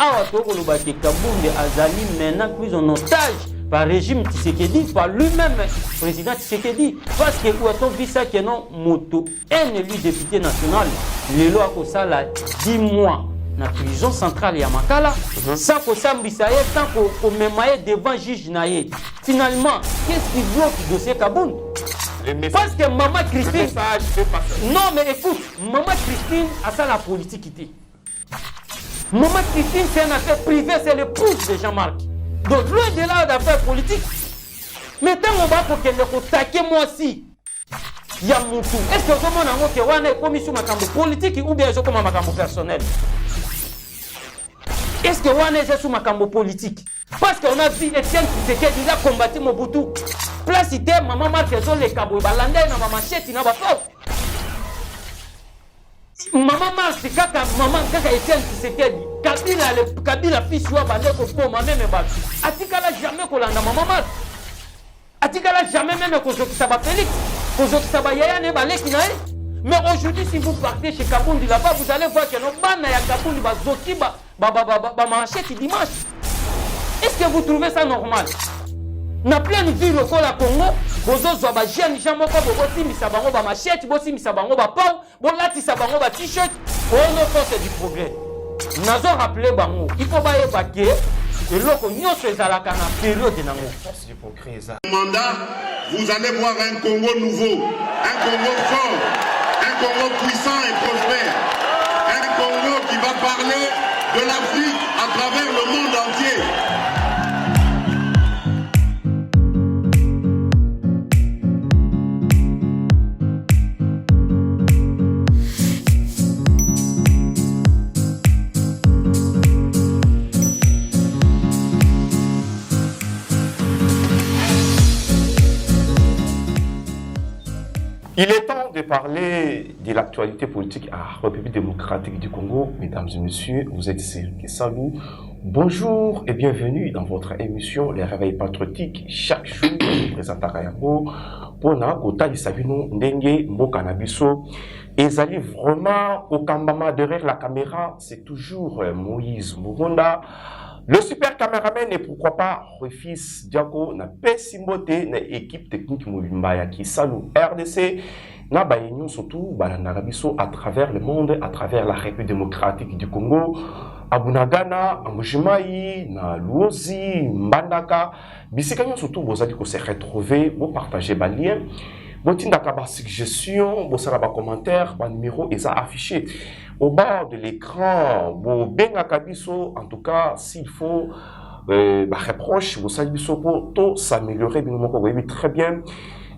awa tokoloba ke Kabunde azali maintenant pris en otage par régime Tshisekedi, par lui-même président Tshisekedi, parce que où a-t-on vu ça que non moto un élu député national le loi ko sala 10 mois na prison centrale ya Makala sans ko sambisa ye tant ko memaye devant juge naye. Finalement, qu'est-ce qui bloque le dossier Kabunde? Parce que maman Christine non mais écoute, maman Christine a ça la politique ici. Maman Christine c'est une affaire privée, c'est le pouce de Jean-Marc. Donc loin de là d'affaires politiques. Maintenant on va pour qu'elle ne attaque moi aussi. Il y a mon tour. Est-ce que comment on a que on est commis sur ma cambo politique ou bien sur ma cambo personnel? Est-ce que on est sur ma cambo politique? Parce qu'on a vu Etienne Tshisekedi a combattu Mobutu. Place idée maman marque les cabo balande na maman machette na ba faux. Maman marque kaka maman kaka Etienne Tshisekedi. Kabila fils wa bande ko poma même ba. Atikala jamais ko landa maman marque. Atikala jamais même ko zokisa ba Félix. Ko zokisa ba yaya ne ba leki na. Mais aujourd'hui si vous partez chez Kabunde là-bas vous allez voir que no bana ya Kabunde ba zoki ba machette dimanche. Est-ce que vous trouvez ça normal? Na plein ville au Congo, bozo zoba jeune jambo ko bosi misabango ba machette, bosi misabango ba pau, bolati sabango ba t-shirt, on no force du progrès. Nazo rappeler bango, il faut ba évacuer et loko nyonso ezalaka na période nango. Force du progrès ça. Mandat, vous allez voir un Congo nouveau, un Congo fort, un Congo puissant et prospère, un Congo qui va parler de l'Afrique à travers le monde entier. Il est temps de parler de l'actualité politique à République démocratique du Congo. Mesdames et messieurs, vous êtes Serge Salou. Bonjour et bienvenue dans votre émission Les Réveils Patriotiques. Chaque jour, je présente Arayango. Pona, Kota Sabino, Ndenge, Mbokanabiso. Et ça vraiment au Kambama derrière la caméra, c'est toujours Moïse Mugonda. Le super caméraman et pourquoi pas Refis Diako na Pessimbote na équipe technique Moulimbaya qui salue RDC na baïnion surtout Balanarabiso à travers le monde, à travers la République démocratique du Congo, à Bunagana, à Mujimai, na Luozi, Mbandaka, Bisikagnon surtout vous allez se retrouver, vous partagez les liens. Bon, t'as suggestion, bon, ça commentaire, bon numéro est affiché au bas de l'écran. Bon, ben akabiso, en tout cas, s'il faut, reproche, vous savez, pour tout s'améliorer, bien vous voyez très bien.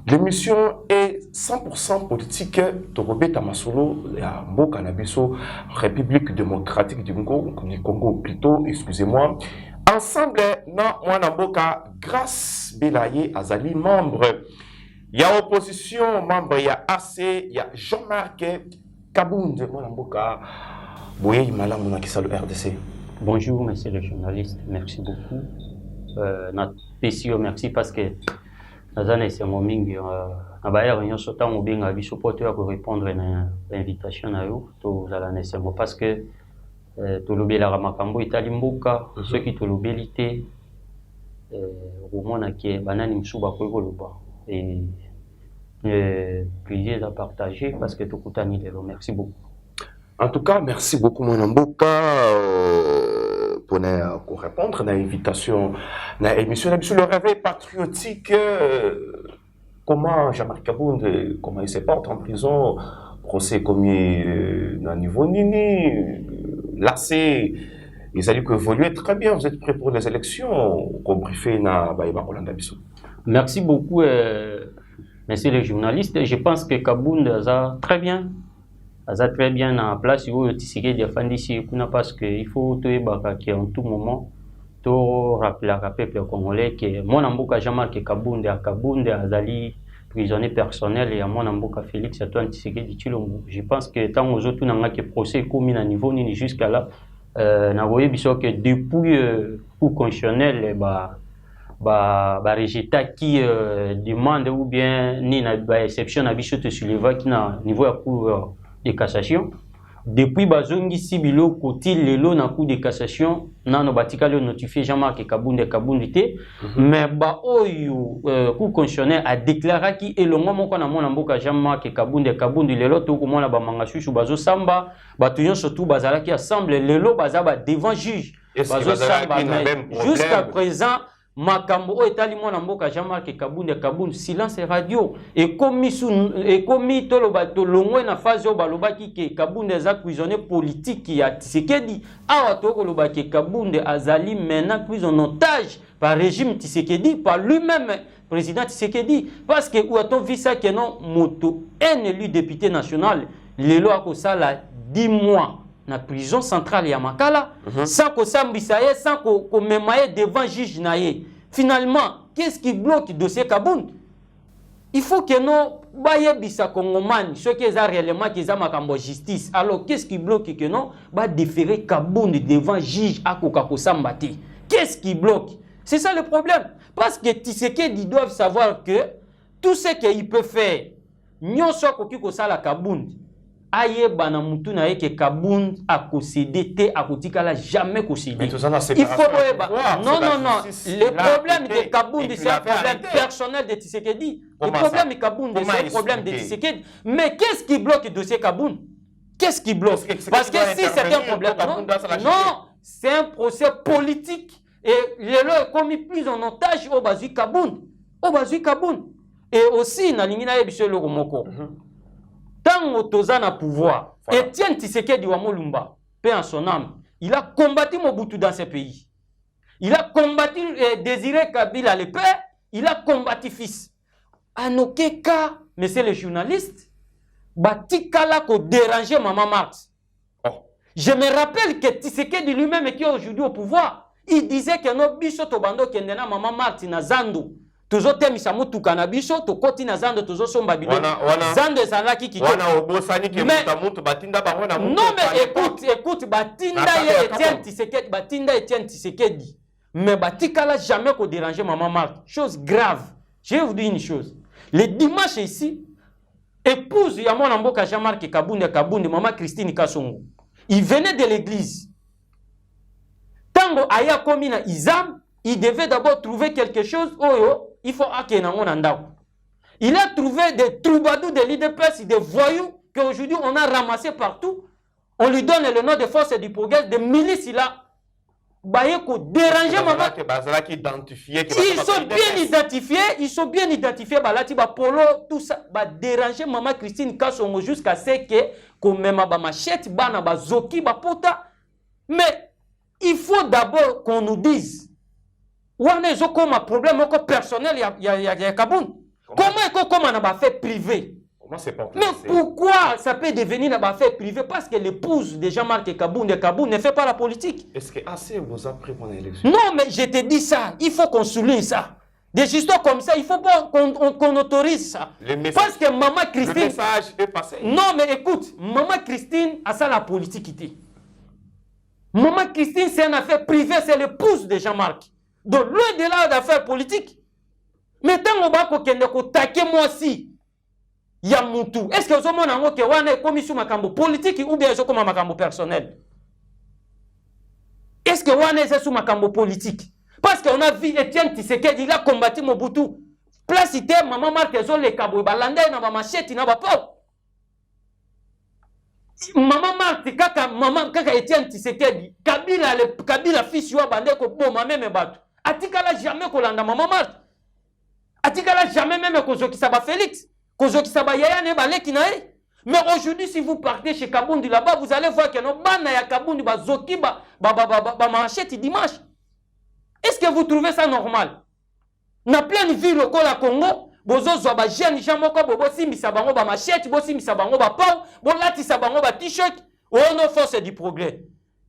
L'émission est 100% politique de Robert Tamasolo, la Mbokanabiso, République démocratique du Congo plutôt, excusez-moi. Ensemble, na Mwanamboka, grâce Belaye Azali, membre. Il y a opposition, membre, il y a AC, il y a Jean-Marc Kabunde, Mwanamboka, Boye Malamuna qui salue RDC. Bonjour, monsieur le journaliste, merci beaucoup. Merci parce que Nazane c'est mon ming, Nabaya Réunion Sotan ou bien Abisso Poteur pour répondre à l'invitation à vous, parce que Tolobé la Ramakambo, Italimboka, ceux qui Tolobé l'été, Roumona qui est Banani Msuba Kogoloba. Et plaisir à partager parce que tout le monde. Merci beaucoup. En tout cas, merci beaucoup, Mwanamboka, pour répondre à l'invitation à l'émission. Le réveil patriotique, comment Jean-Marc Kabunde, comment il se porte en prison, procès commis à niveau Nini, là c'est. Ils allaient évoluer très bien. Vous êtes prêts pour les élections, compris fait na Baïba Rolanda Bissou. Merci beaucoup, monsieur le journaliste. Je pense que Kabunde a très bien en place. Il faut défendre ici parce qu'il faut en tout moment rappeler à peuple congolais que mon amboka Jean-Marc Kabunde Azali prisonnier personnel et à mon amboka Félix Antoine Tshisekedi Tshilombo. Je pense que tant aux autres n'ont que procès commis à niveau ni jusqu'à là, n'a voyé que depuis pour constitutionnel résultat qui demande ou bien ni na exception à bicho te soulever qui na niveau à cour de cassation Depuis bazongi sibilo koti lelo na coup de cassation nano batika le notifié Jean-Marc Kabunda te mais ba oyo coup constitutionnel a déclaré qui elongo moko na mona mboka Jean-Marc Kabunda lelo to ko mona ba mangasusu bazo samba bato nyonso tout bazalaki assemble lelo bazaba devant juge bazo samba jusqu'à présent makambo o etali mona mboka Jean-Marc Kabunda silence radio et komi to lobato longwe na phase o balobaki ke Kabunda za prisonnier politique ya Tshisekedi awa to ko lobaki Kabunda azali maintenant pris en otage par régime Tshisekedi par lui-même président Tshisekedi parce que ou a-t-on vu ça que non moto un élu député national lelo akosala 10 mois na prison centrale ya Makala sans que sambisa ye sans que memaye devant juge naye. Finalement, qu'est-ce qui bloque le dossier Kabunda? Il faut que nous baye bisa Congomani ceux qui ont réellement qui ont makambo justice. Alors qu'est-ce qui bloque que non ba déférer Kabunda devant juge à Kokakosambati? Qu'est-ce qui bloque? C'est ça le problème parce que Tshisekedi doivent savoir que tout ce qu'il peut faire nyonso koki kosala Kabunda aye bana mutu na ye ke Kabunda a concédé te a kotikala jamais concédé. Il faut non le problème de Kabunda c'est un problème personnel de Tshisekedi. Le problème de Kabunda c'est un problème de Tshisekedi. Mais qu'est-ce qui bloque le dossier Kabunda? Qu'est-ce qui bloque? Parce que si c'est un problème non, c'est un procès politique et le est commis plus en otage au Bazui Kabunda. Et aussi na lingina yebiso le romoko. Tant Otoza na pouvoir, Etienne Tshisekedi wa Molumba, paix en son âme, il a combattu Mobutu dans ce pays. Il a combattu Désiré Kabila le père, il a combattu fils. En aucun cas, monsieur le journaliste, Batikala ko déranger Maman Marx. Je me rappelle que Tshisekedi lui-même qui est aujourd'hui au pouvoir, il disait que nos biso tobando kendena Maman Marx na Zando. Toujours temisa mutu kanabiso to koti na Zando toujours somba bilo Zando ezalaki ki wana obosani ke mutu batinda bango na mutu. Non mais écoute batinda Etienne Tshisekedi mais batikala jamais ko déranger Maman Marthe. Chose grave. Je vais vous dire une chose. Le dimanche ici épouse ya mwana mboka Jean-Marc Kabunda Maman Christine Kasongo. Il venait de l'église. Tango aya komi na Izam, il devait d'abord trouver quelque chose. Il faut il a trouvé des troubadours de l'IDPS, des voyous qu'aujourd'hui on a ramassé partout. On lui donne le nom de force du progrès, des milices là. Déranger maman. Ils sont bien identifiés. Balati ba polo tout ça. Déranger maman Christine Kasongo jusqu'à ce que comme même ba machette bana ba zoki ba pota. Mais il faut d'abord qu'on nous dise. On est comme un problème personnel, il y a Kabunda. Comment on a fait privé? Mais pourquoi ça peut devenir un fait privé? Parce que l'épouse de Jean-Marc Kabunda ne fait pas la politique. Est-ce que assez vous a pris mon élection? Non, mais je te dis ça. Il faut qu'on souligne ça. Des histoires comme ça, il faut pas qu'on autorise ça. Parce que Maman Christine. Le message est passé. Non, mais écoute, Maman Christine a ça la politique. Maman Christine, c'est une affaire privée, c'est l'épouse de Jean-Marc. Donc, loin de là d'affaires politiques. Mais tant qu'on va taquer moi aussi, il y a mon tout. Est-ce que vous avez commis sur ma cambo politique ou bien sur ma cambo personnel? Est-ce que vous avez sur ma cambo politique? Parce qu'on a vu Etienne Tshisekedi, il a combattu Mobutu. Place ité, maman marque les cabo, balanda, na ma machette, na ba pas. Maman marque, kaka Etienne Tshisekedi, Kabila fils yo bande ko boma même batu. Atikala jamais kolanda maman marque. Atikala jamais même kozoki saba Félix. Kozoki saba yaya ne baleki nae. Mais aujourd'hui, si vous partez chez Kabunda là-bas, vous allez voir que nos bana ya Kabunda bazoki ba machette dimanche. Est-ce que vous trouvez ça normal? Na plein de villes au Congo, bozo zoba jeune jamoko bobo simbisa bango ba machette, bo simbisa bango ba pau, bo latisa bango ba t-shirt, oh non force du progrès.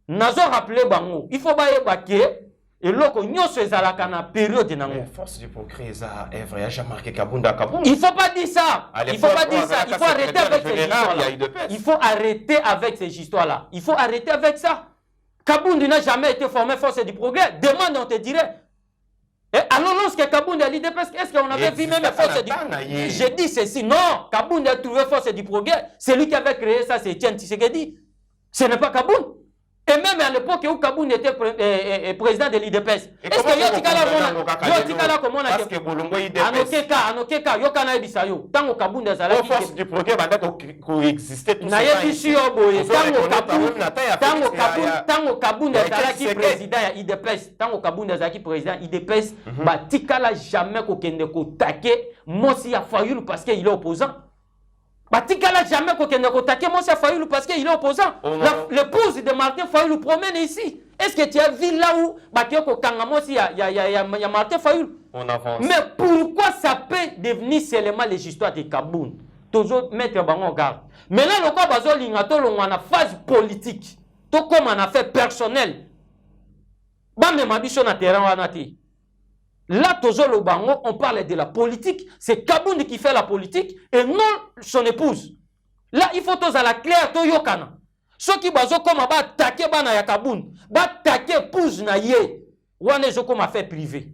Nazo rappeler bango, il faut ba yebake et loko nyonso ezalaka na période nango. Force du progrès ça Evra ya Jean-Marc Kabunda. Il faut pas dire ça. Il faut pas dire ça. Il faut arrêter avec ces histoires-là. Il faut arrêter avec ces histoires-là. Il faut arrêter avec ça. Kabunda n'a jamais été formé force du progrès. Demande, on te dirait. Et alors, lorsque Kabunda a l'idée, est-ce qu'on avait vu même force du progrès? J'ai dit ceci. Non, Kabunda a trouvé force du progrès. C'est lui qui avait créé ça, c'est Etienne Tshisekedi. Ce n'est pas Kaboun. Et même à l'époque où Kaboun était président de l'IDPS. Est-ce que Yotikala comment on a dit? Anokeka, Yokana Ebisayo. Tango Kaboun des Alaki. Force du progrès, coexister tout ça. Tango Kaboun des Alaki président de l'IDPS. Tango Kaboun des Alaki président de l'IDPS. Tikala jamais kokende kotake. Mosi a failli parce qu'il est opposant. Batikala jamais qu'on ne contacte moi c'est Fayoulou parce qu'il est opposant. L'épouse de Martin Fayoulou promène ici. Est-ce que tu as vu là où Bakioko Kangamo il y a Martin Fayoulou? On avance. Mais pourquoi ça peut devenir seulement les histoires de Kaboun? Toujours mettre en garde. Mais là le cas bazo lingato on a phase politique. Tout comme on a fait personnel. Bam mabiso na terrain wanati. Là, on parle de la politique. C'est Kaboun qui fait la politique et non son épouse. Là, il faut tous à la claire, to yokana. Ceux qui bazo comme ba attaquer bana ya Kaboun, ba attaquer épouse na ye. Wane zo comme affaire privée.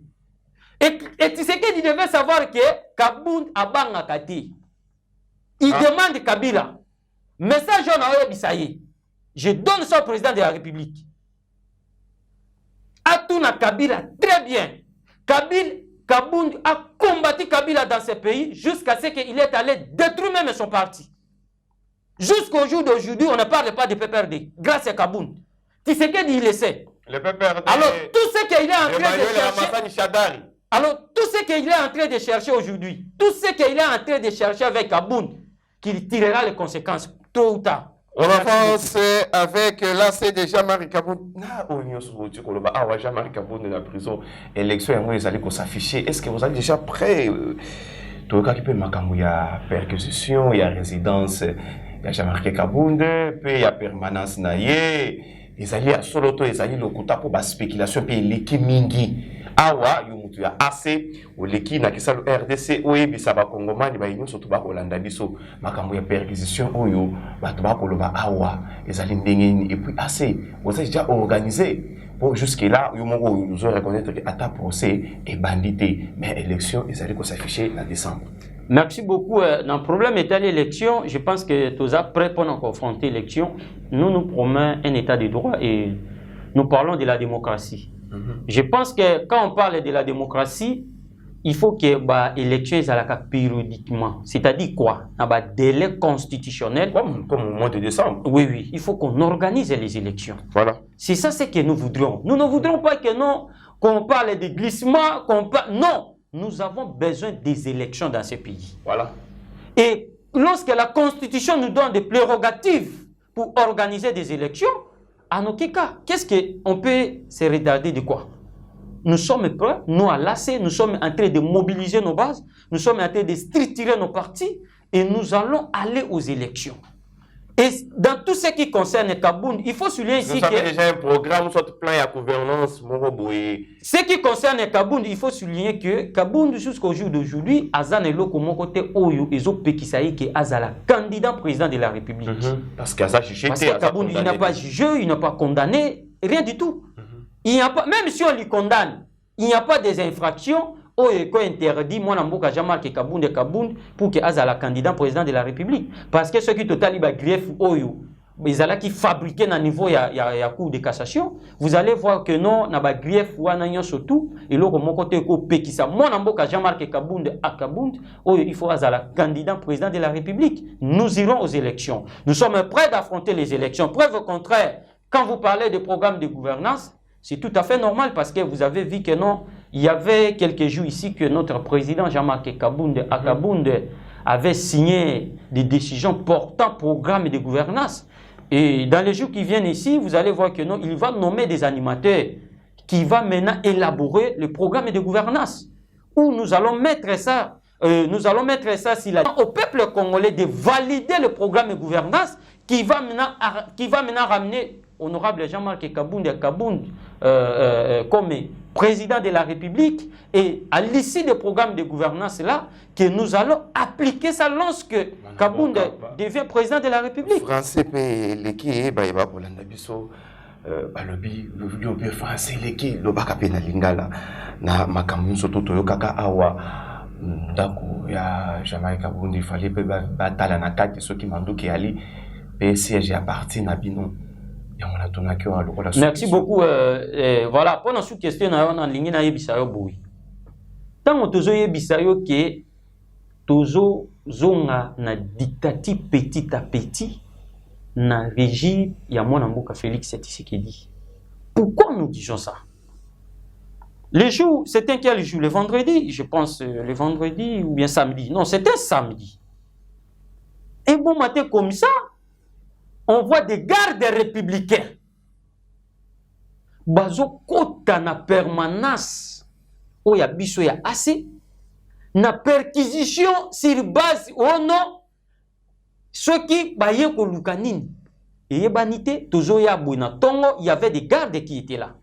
Et tu sais qu'il devait savoir que Kaboun a banga kati. Il demande Kabila. Message on a bisaye. Je donne ça au président de la République. Atuna Kabila très bien. Kaboun a combattu Kabila dans ce pays jusqu'à ce qu'il est allé détruire même son parti. Jusqu'au jour d'aujourd'hui, on ne parle pas de PPRD, grâce à Kaboun. Tu sais qu'il le sait. Le PPRD. Alors, tout ce qu'il est en train de chercher. Alors, tout ce qu'il est en train de chercher aujourd'hui, tout ce qu'il est en train de chercher avec Kaboun, qu'il tirera les conséquences tôt ou tard. On avance avec là, c'est déjà Jean-Marie Kaboun. Jean-Marie Kaboun de la prison. Élection, vous allez s'afficher. Est-ce que vous êtes déjà prêt? Tout le cas qui peut il y a perquisition, il y a résidence, il y a Jean-Marie Kaboun, puis il y a permanence naïe. Ils allaient à Soloto, ils allaient le quota pour la spéculation, puis l'équipe mingi. Awa, yomutu ya AC, ou l'équipe na kisa le RDC, oye bisaba Congomani, ba yinyo surtout ba Holanda biso, makambo ya perquisition oyo, ba tuba koloba awa, ils allaient ndengeni, et puis AC, vous avez déjà organisé. Bon, jusque-là, nous allons reconnaître que à ta procès est bandité, mais élection, ils allaient s'afficher en décembre. Merci beaucoup. Dans le problème état l'élection, je pense que tous êtes prêts pour nous confronter l'élection. Nous promettons un état de droit et nous parlons de la démocratie. Je pense que quand on parle de la démocratie, il faut que l'élection soit périodiquement. C'est-à-dire quoi? Un délai constitutionnel. Comme au mois de décembre. Oui. Il faut qu'on organise les élections. Voilà. C'est ça ce que nous voudrions. Nous ne voudrons pas que qu'on parle de glissement, Non! Nous avons besoin des élections dans ce pays. Voilà. Et lorsque la Constitution nous donne des prérogatives pour organiser des élections, en aucun cas, qu'est-ce qu'on peut se retarder de quoi? Nous sommes prêts, nous à l'AC, nous sommes en train de mobiliser nos bases, nous sommes en train de structurer nos partis et nous allons aller aux élections. Et dans tout ce qui concerne Kaboun, il faut souligner ici que... Vous avez déjà un programme, soit plan et gouvernance, Ce qui concerne Kaboun, il faut souligner que Kaboun, jusqu'au jour d'aujourd'hui, Azan et Loko, mon côté, Oyo, et Zopé qui s'aille, qui est Azala, candidat président de la République. Parce que Kaboun, il n'a pas jugé, il n'a pas condamné, rien du tout. Il n'y a pas, même si on lui condamne, il n'y a pas des infractions. Oyo interdit moi namboka Jean-Marc Kaboun pour que Azala candidat président de la République parce que ceux qui total ba grief Oyo ils allaient qui fabriquer na niveau ya cour de cassation vous allez voir que non na ba grief wana nyo surtout et loko mon côté ko pekisa moi namboka Jean-Marc Kaboun Oyo il faut Azala candidat président de la République. Nous irons aux élections, nous sommes prêts d'affronter les élections. Preuve au contraire, quand vous parlez de programme de gouvernance, c'est tout à fait normal parce que vous avez vu que non, il y avait quelques jours ici que notre président Jean-Marc Kaboun avait signé des décisions portant programme de gouvernance. Et dans les jours qui viennent ici, vous allez voir que non, il va nommer des animateurs qui vont maintenant élaborer le programme de gouvernance. Où nous allons mettre ça, au peuple congolais de valider le programme de gouvernance qui va maintenant ramener honorable Jean-Marc Kaboun comme président de la République et à l'issue des programmes de gouvernance là, que nous allons appliquer ça lorsque Kaboun devient président de la République. Français l'équipe va pour l'andabiso le français l'équipe le baka na lingala na makambo soto toyokaka awa ndako ya Jean-Marc Kaboun il fallait batala na kati soki manduki ali siège à partir na bino Merci beaucoup. Voilà, pendant sous question, on a ligne na yebisayo boui. Tant tozo yebisayo ke tozo zonga na dictature petit à petit na régime ya mwana mboka Félix Tshisekedi. Pourquoi nous disons ça? Le jour, c'était quel jour? Le vendredi, je pense, le vendredi ou bien samedi. Non, c'était samedi. Et bon matin comme ça, on voit des gardes républicains. Bazo kota na permanence. Oh ya biso ya assez. Na perquisition sur base oh non. Ceux qui baye ko lukanini. Et banité, tozo ya buena tongo, il y avait des gardes qui étaient là.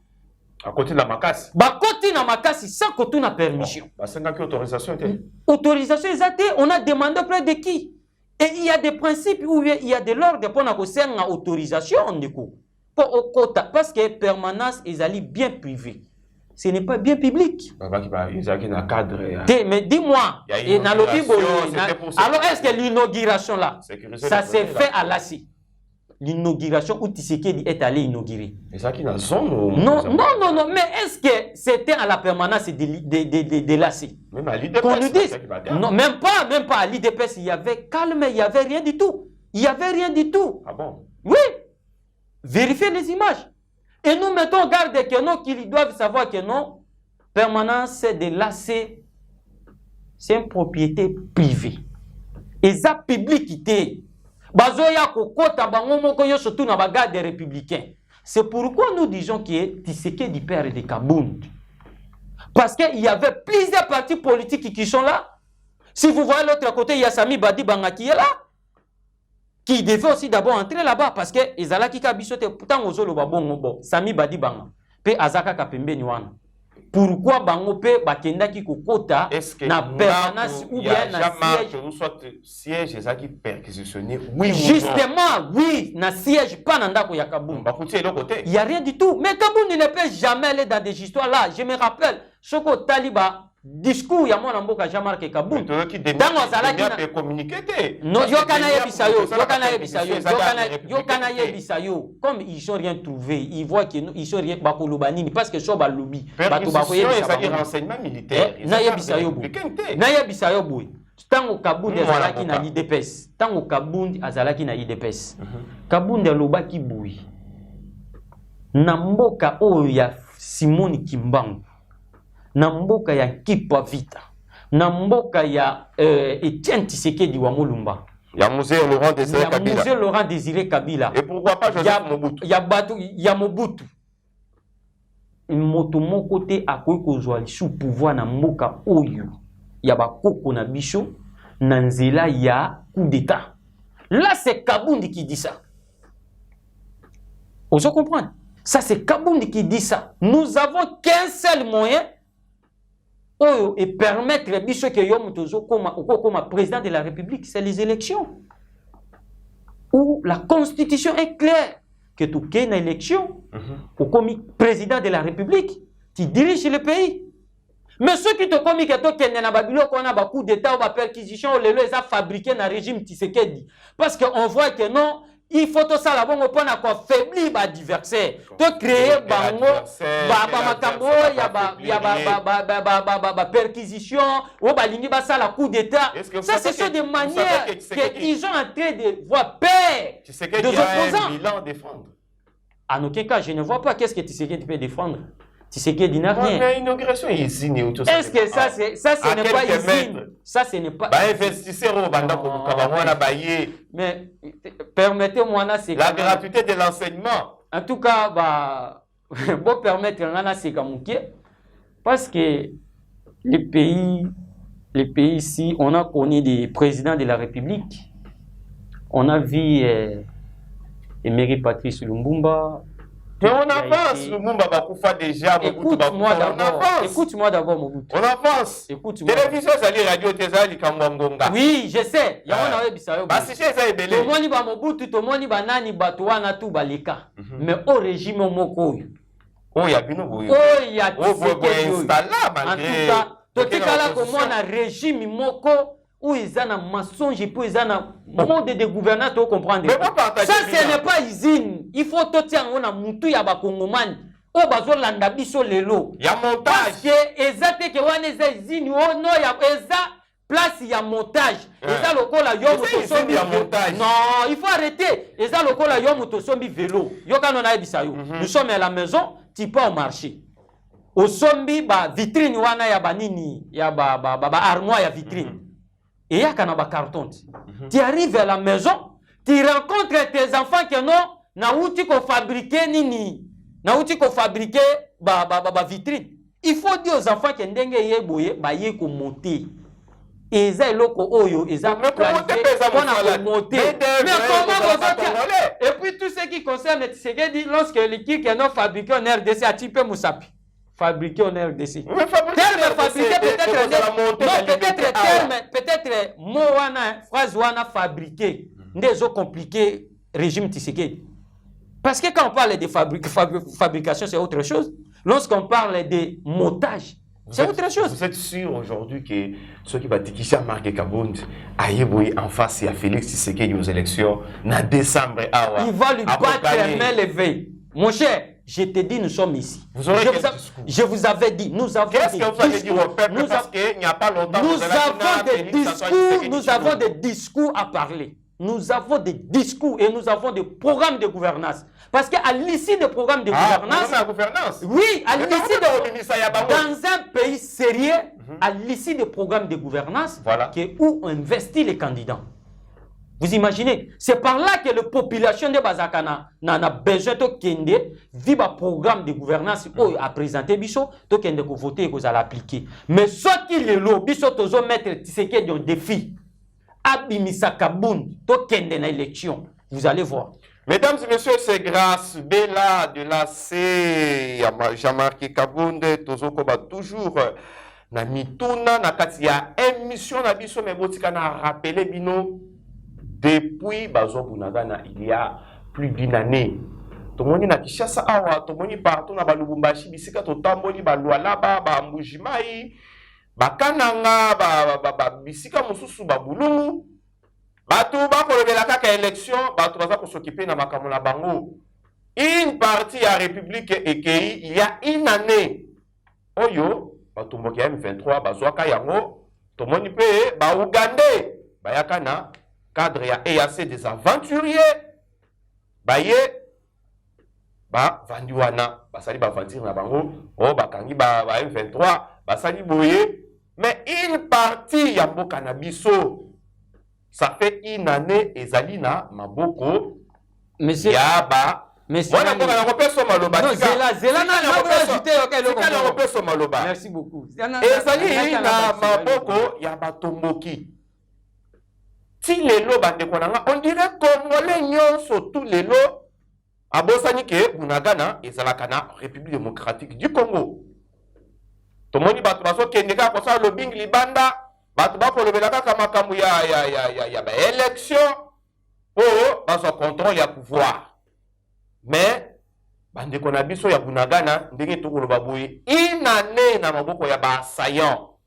À côté de la Makassi. Bah côté na Makassi sans que tu na permission. Bah c'est une autorisation était. Autorisation exacte, on a demandé auprès de qui? Et il y a des principes où il y a de l'ordre pour une autorisation du coup. Parce que permanence ils allaient bien privé. Ce n'est pas bien public. Ils ont un cadre. Mais dis-moi, alors est-ce que l'inauguration là, ça s'est fait à l'ACI? L'inauguration où Tshisekedi est allé inaugurer. Et ça qui n'a zone non, mais est-ce que c'était à la permanence de l'ACI? Même à l'IDPS. Non, même pas à l'IDPS, il y avait calme, il n'y avait rien du tout. Il n'y avait rien du tout. Ah bon? Oui. Vérifiez les images. Et nous mettons en garde que non, qu'ils doivent savoir que non, permanence de l'ACI, c'est une propriété privée. Et ça, publicité. Bazoya kokota bango moko yo surtout na bagarde des républicains. C'est pourquoi nous disons que Tshisekedi père de Kabound. Parce qu'il y avait plusieurs partis politiques qui sont là. Si vous voyez l'autre côté, il y a Sami Badi Banga qui est là. Qui devait aussi d'abord entrer là-bas parce que Ezala qui kabisote pourtant ozolo babongo Sami Badi Banga. Pe Azaka Kapembe Niwana. Pourquoi bango pe bakenda ki kokota na permanence ou bien na siège et ça qui perquisitionné oui justement oui na siège pas na ndako ya Kabound. Il y a rien du tout mais Kabound ne peut jamais aller dans des histoires là. Je me rappelle Soko Taliba discours ya mwana mboka Jean-Marc Kabound dango azalaki na communiquer non yokana yebisayo comme ils sont rien trouvé ils voient que ils sont rien bakoloba nini parce que so ba lobby bato bakoyebisa ça dit renseignement militaire na yebisayo boy tango Kabound azalaki na l'IDPS tango Kabound azalaki na l'IDPS Kabound alobaki boy na mboka oyo ya Simoni Kimbangu na mboka ya Kipa Vita na mboka ya Etienne Tshisekedi wa Mulumba ya musée Laurent Désiré Kabila et pourquoi pas Joseph Mobutu ya Mobutu moto moko te akoki kozwa sous pouvoir na mboka oyo ya bakoko na biso na nzela ya coup d'état. Là c'est Kabound qui dit ça. On se comprend. Ça c'est Kabound qui dit ça. Nous avons qu'un seul moyen et permettre biso que yom tozo comme président de la République, c'est les élections. Où la constitution est claire que tu as une élection comme président de la République, tu diriges le pays. Mais ceux qui te commis que tu as un coup d'état ou une perquisition, les a fabriqué dans le régime Tshisekedi. Parce qu'on voit que non, il faut tout ça là-bas pour affaiblir l'adversaire. Tu créer la perquisition ou la coup d'état. Ça, ce sont des manières qu'ils ont en train de voir peur de opposants. En aucun cas, je ne vois pas qu'est-ce que Tshisekedi peut défendre. Tshisekedi n'a rien. Est-ce que ça, ce n'est pas ici? Ça, ce n'est pas. Mais permettez-moi, la gratuité de l'enseignement. En tout cas, bon permettre c'est comme parce que les pays ici, on a connu des présidents de la République. On a vu Emery Patrice Lumumba. Mais on avance, Lumumba Bakoufa déjà. Écoute-moi d'abord, Mobutu. On avance. Écoute-moi. Télévision, ça dit radio, Tezali, Kamwangonga. Oui, je sais. Il y a un Bisayo. Bah, si c'est ça, tout le monde va Mobutu, tout le monde va Nani, Batouana, tout Baleka. Mais au régime Moko. Oh, il y a Bino Bouyo. Oh, il y a Tshisekedi. En tout cas, Totikala, comme on a régime Moko, où ils ont un mensonge, puis ils ont un monde de gouvernance, tu comprends? Ça, ce n'est pas usine. Il faut tout dire, on a moutou ya ba Congoman. Oh, bazo landa biso lelo. Il y a montage. Parce que exacte que on est usine, oh non, il y a place, il y a montage. Et ça, le col a yom sombi montage. Non, il faut arrêter. Et ça, le col a yom sombi vélo. Yo quand on a bisayo. Nous sommes à la maison, tu peux au marché. Au sombi, ba vitrine wana ya ba nini, ya ba armoire ya vitrine. Et ya kana ba carton. Tu arrives à la maison, tu rencontres tes enfants qui non, na outi ko fabriquer nini, na outi ko fabriquer ba vitrine. Il faut dire aux enfants que ndenge ye boye ba ye ko monter. Et ça loko oyo, et ça mais comment monter. Mais comment vous et puis tout ce qui concerne Tshisekedi, lorsque l'équipe qui est fabriqué en RDC a typé Moussapi. Fabriqué en RDC. Terme fabriqué peut-être mot wana, phrase wana fabriqué. Des eaux compliquées, régime Tshisekedi. Parce que quand on parle de fabrication, c'est autre chose. Lorsqu'on parle de montage, c'est autre chose. Vous êtes sûr aujourd'hui que ceux qui vont Tikisha Marc Kabound aillent en face à Félix Tshisekedi aux élections en décembre? Il va lui battre les mains levées. Mon cher, je te dis, nous sommes ici. Je vous avais dit, nous avons des discours. Qu'est-ce que vous avez dit au peuple? Parce qu'il n'y a pas longtemps, nous avons des discours à parler. Nous avons des discours et nous avons des programmes de gouvernance. Parce qu'à l'issue des programmes de gouvernance, oui, à l'issue dans un pays sérieux, à l'issue des programmes de gouvernance, où on investit les candidats. Vous imaginez? C'est par là que la population de Bazakana a besoin de kende vivre un programme de gouvernance à présenter biso, to kende ko voter et ko za l'appliquer. Mais ce qui le lo biso tozo mettre Tshisekedi en défi. Abimisa Kaboun, to kende na élection. Vous allez voir. Mesdames et messieurs, c'est grâce Bella de la C. Jean-Marc Kaboun, tozo koba toujours na mituna na kati ya émission na biso me botika na rappeler bino. Depuis Bazo Bunagana, il y a plus d'une année. Tomoni na Kishasa awa, tomoni partout na Balubumbashi, bisika totamboli balualaba, ba mbujimai, bakananga, bisika mususu babulungu. Batou ba kolobela kaka élection, batou baza ko s'occuper na makambo na bango. Une partie à République Ekei, il y a une année. Oyo, batou mboki M23, bazwaka yango, tomoni pe ba Ougandais, bayakana cadre ya EAC des aventuriers baye ba vandiwana basali ba vandir na bango o bakangi ba M23 basali boye mais une partie ya mboka na biso ça fait une année ezali na maboko monsieur ya ba monsieur na kopeso maloba non zela na ajouter kopeso maloba merci beaucoup ezali na maboko ya batomboki. Si les lots on dirait Congolais nyonso tous les lots à Bosanike, Bunagana et Zalakana, République démocratique du Congo. Tout le monde bat baso kendeka pour ça le bing libanda, bat bako le belaka kamakamu ya élection pour baso contrôle ya pouvoir. Mais bande kona biso ya Bunagana ndenge to ko baboye une année na maboko ya ba assaillant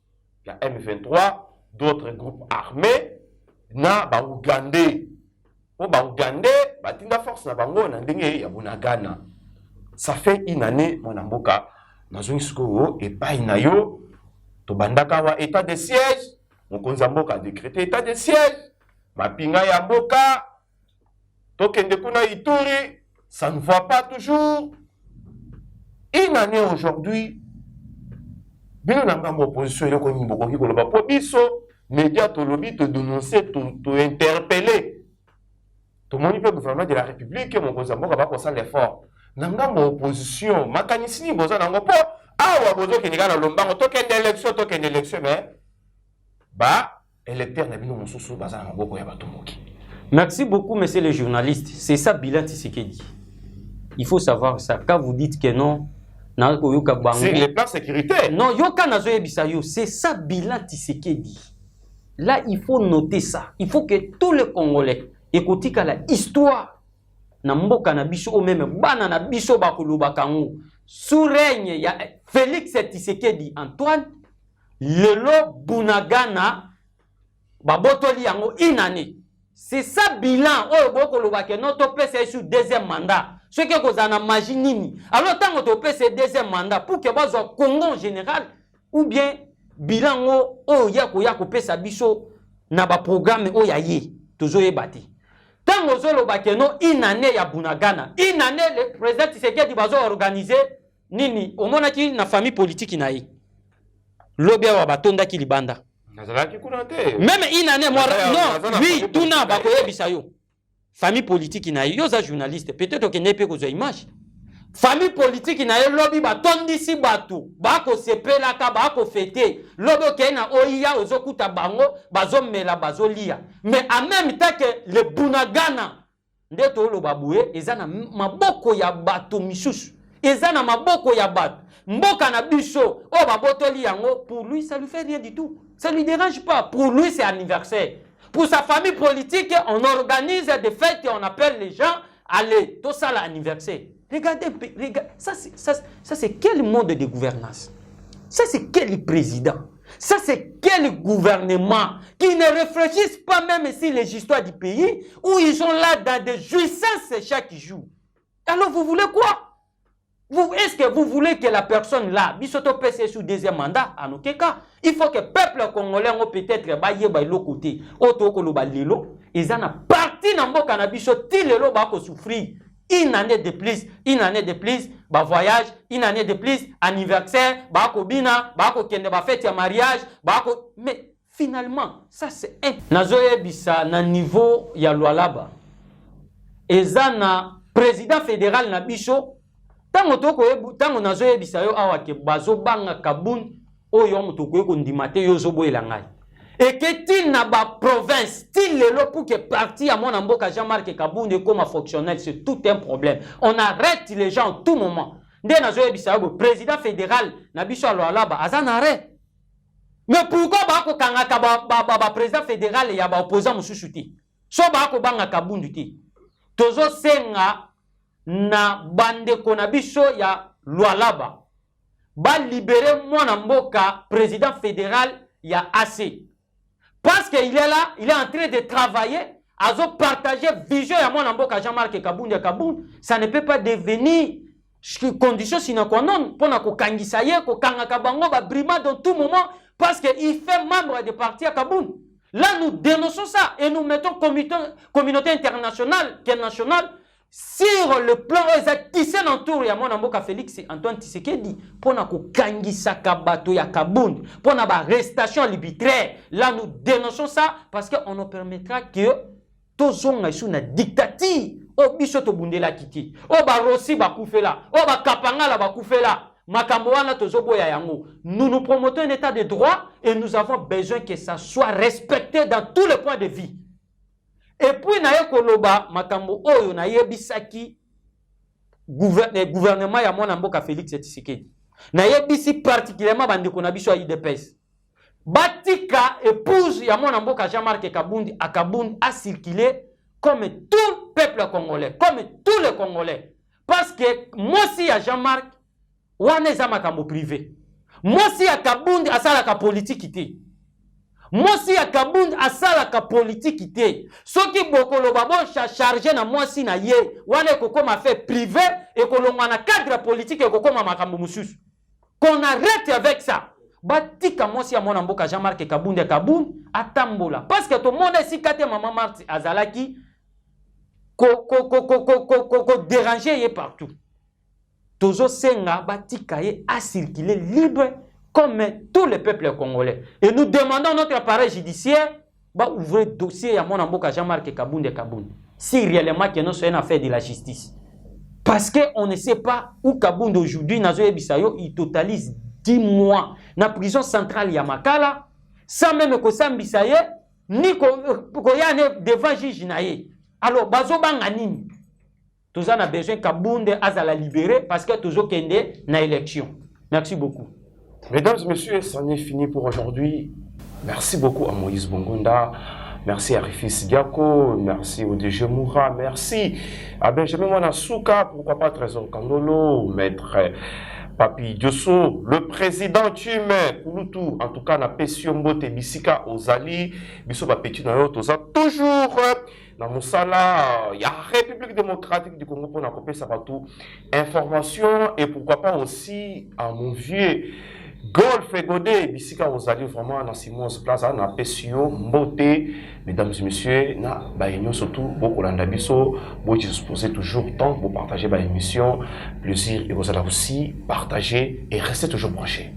ya M23, d'autres groupes armés na ba Ougandais po ba Ougandais batinda force na bango na ndenge ya Bunagana. Ça fait une année mon mboka nazongi siko et pas inayo to bandaka wa état de siège mokonza mboka décrété état de siège mapinga ya mboka to kende kuna Ituri ça ne va pas toujours. Une année aujourd'hui bino na ngambo opposition ile ko nyimbo ko koloba po biso médias to lobby te dénoncer, te interpeller. Tout le monde peut gouvernement de la République, mon gouvernement va faire l'effort. Nanga mon opposition, ma canisini boza nango po awa bozo ki ngana lombango token élection mais ba électeur na bino mususu baza na boko ya batomoki. Merci beaucoup monsieur le journaliste. C'est ça bilan Tshisekedi. Il faut savoir ça quand vous dites que non. C'est les plans sécuritaires. Non, yoka nazo yebisayo, c'est ça bilan Tshisekedi. Là, il faut noter ça. Il faut que tous les Congolais écoutent la histoire. Namboka na biso ou même bana na biso bakuluba kango. Sous règne ya Félix Tshisekedi Antoine, lelo Bunagana babotoli yango une année. C'est ça bilan. Oh, boko lobake notre PC sur deuxième mandat. Ce que vous en imaginez. Alors tant que tu PC deuxième mandat pour que vous au Congo en général ou bien bilan oh yako pesa biso na ba programme oh yaye toujours ebati. Tant que vous lobake no une année ya Bunagana. Une année le président Tshisekedi bazo organiser nini au monaki na famille politique naïe. Lobia wa batonda ki libanda. Même une année, moi, non, oui, tout n'a pas de famille politique, il y a des journalistes, peut-être qu'il n'y a pas de image. Famille politique, il y a des lobby, il y a des bateaux, il y a des fêtés, lobby, il y a des okuta bango, bazomela, bazolia. Mais en même temps que le Bunagana, ndeto lo baboué, ils ont maboko ya bateau misusu, ils ont maboko ya bateau. Mboka na biso, oh babotoli yango, pour lui ça lui fait rien du tout. Ça ne lui dérange pas. Pour lui c'est anniversaire. Pour sa famille politique, on organise des fêtes et on appelle les gens, allez, tout ça l'anniversaire. Regardez, ça c'est quel mode de gouvernance? Ça c'est quel président? Ça c'est quel gouvernement qui ne réfléchissent pas même sur les histoires du pays où ils sont là dans des jouissances chaque jour. Alors vous voulez quoi? Est-ce que vous voulez que la personne là, bisoto PC sous deuxième mandat, en aucun cas, il faut que le peuple congolais peut-être bailler by l'autre côté, auto ko lo balelo, ils en a parti dans le cannabis, ti lelo ba ko souffrir. Une année de plus, ba voyage, une année de plus, anniversaire, ba ko bina, ba ko kende ba fête ya mariage, ba ko mais finalement, ça c'est un nazoye bisa na niveau ya Lualaba. Ezana président fédéral na biso tango nazoye bisayo awa ke bazo banga kabun oyo mutoko ko ndimate yo zobo elangai et que ti na ba province ti lelo pour que parti à mon amboka Jean-Marc Kabunde comme fonctionnel c'est tout un problème. On arrête les gens en tout moment. Nde nazoye bisayo président fédéral na biso Lualaba azan arrêt. Mais pourquoi ba ko kangaka ba président fédéral ya ba opposant mususu ti. So ba ko banga Kabunde ti. Tozo senga na bande konabiso ya Lualaba ba libérer mwana mboka président fédéral ya AC parce qu'il est là, il est en train de travailler à partager vision ya mwana mboka Jean-Marc Kabunde ça ne peut pas devenir condition sine qua non pour na ko kangisa ye ko kangaka bango ba brima dans tout moment parce que il fait membre de parti à Kabunde. Là nous dénonçons ça et nous mettons communauté internationale et nationale sur le plan tissé autour ya mwana mboka Félix Antoine Tshisekedi pour na ko kangisa kabato ya Kabunde pour na ba arrestation arbitraire. Là nous dénonçons ça parce que on nous permettra que tozonga sous na dictature o biso to bundela kiti o ba Rossi ba kufela o ba Kapangala ba kufela makambo wana tozoboya yango. Nous promotons un état de droit et nous avons besoin que ça soit respecté dans tous les points de vue. Et puis, na koloba makambo oyo na yebisaki gouvernement ya mwana mboka Félix Tshisekedi. Na yebisi particulièrement bandeko na biso ya IDPS. Batika épouse ya mwana mboka Jean-Marc Kabunde à Kabunde a circulé comme tout le peuple congolais, comme tous les Congolais. Parce que moi si ya Jean-Marc wana eza makambo privé. Moi si ya Kabunde asalaka politique ité. Moi si ya Kabunde asalaka politique ité. Soki bokolo babo chargé na moi si na ye wana kokoma fait privé et kolongwa na cadre politique et kokoma makambo mususu. Qu'on arrête avec ça. Batika moi si ya mwana mboka Jean-Marc Kabunde atambola parce que tout le monde si kate maman Marti azalaki ko déranger partout. Tozo senga batika ye a circuler libre comme tous les peuples congolais. Et nous demandons notre appareil judiciaire bah ouvrir dossier à mon amboka Jean-Marc Kabunde. Si réellement que nous sommes une affaire de la justice. Parce qu'on ne sait pas où Kabunde aujourd'hui, Nazoé Bissayo, il totalise 10 mois dans la prison centrale Yamakala, sans même que Sam Bissaye, ni que devant juge naye. Alors, bazo banganini. Tous on a besoin Kabunde à la libérer parce que toujours kende na élection. Merci beaucoup. Mesdames et messieurs, c'en est fini pour aujourd'hui. Merci beaucoup à Moïse Bongonda. Merci à Rifis Diako. Merci au DG Moura. Merci à Benjamin Wanasuka. Pourquoi pas Trésor Kandolo, Maître Papi Diosso, le président Tume, Kouloutou, en tout cas, na Pession Mbote Bisika Ozali, Bisso Bapeti na Yotoza, toujours dans Moussala, il y a République démocratique du Congo pour n'accompagner ça partout. Information et pourquoi pas aussi à mon vieux Golf et Godé, Bisika Ozali, vraiment dans Simons Plaza, na Pession Mbote, mesdames et messieurs, na Baïnyo surtout, beaucoup d'Andabiso, vous disposez toujours temps pour partager l'émission. Plaisir et vous allez aussi partager et rester toujours branchés.